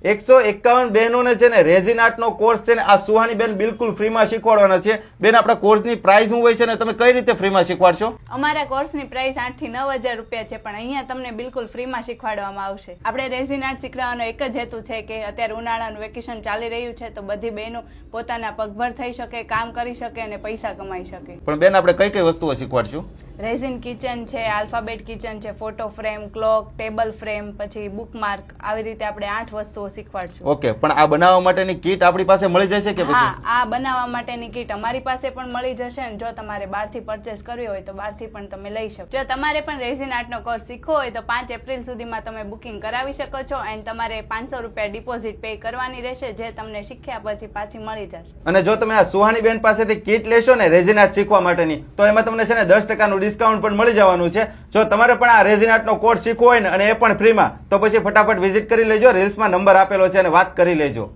151 બહેનોને છે ને રેઝિન આર્ટનો કોર્સ છે ને આ સુહાની બેન બિલકુલ ફ્રીમાં શીખવાડવાના છે. બેન, આપણા કોર્સની પ્રાઇસ શું હોય છે ને તમે કઈ રીતે ફ્રીમાં શીખવાડશો? અમારા કોર્સની પ્રાઇસ 8 થી 9,000 રૂપિયા છે, પણ અહીંયા તમને બિલકુલ ફ્રીમાં શીખવાડવામાં આવશે. આપણે રેઝિન આર્ટ શીખવાનો એક જ હેતુ છે કે અત્યારે ઉનાળાનું વેકેશન ચાલી રહ્યું છે તો બધી બહેનો પોતાના પગભર થઈ શકે, કામ કરી શકે અને પૈસા કમાઈ શકે. પણ બેન, આપણે કઈ કઈ વસ્તુઓ શીખવાડશું? રેઝિન કિચન છે, આલ્ફાબેટ કિચન છે, photo frame, clock, table frame, પછી બુકમાર્ક, આવી રીતે આપણે 8 વસ્તુઓ શીખવાડશું. ઓકે, પણ આ બનાવવા માટેની કીટ આપણી પાસે મળી જશે કે પછી? હા, આ બનાવવા માટેની કીટ અમારી પાસે પણ મળી જશે અને જો તમારે બહારથી પરચેસ કરવી હોય તો બહારથી પણ તમે લઈ શકો. જો તમારે પણ રેઝિન આર્ટનો કોર્સ શીખવો હોય તો 5 એપ્રિલ સુધીમાં તમે બુકિંગ કરાવી શકો છો એન્ડ તમારે 500 રૂપિયા ડિપોઝિટ પે કરવાની રહેશે, જે તમને શીખ્યા પછી પાછી મળી જશે. અને જો તમે આ સુહાની બેન પાસેથી કીટ લેશો ને રેઝિન આર્ટ શીખવા માટેની, તો એમાં તમને છે ને 10% ડિસ્કાઉન્ટ પણ મળી જવાનું છે. જો તમારે પણ આ રેઝિન આર્ટનો કોર્સ શીખવો હોય ને અને એ પણ ફ્રીમાં, તો પછી ફટાફટ વિઝિટ કરી લેજો. રીલ્સમાં નંબર આપેલો છે અને વાત કરી લેજો.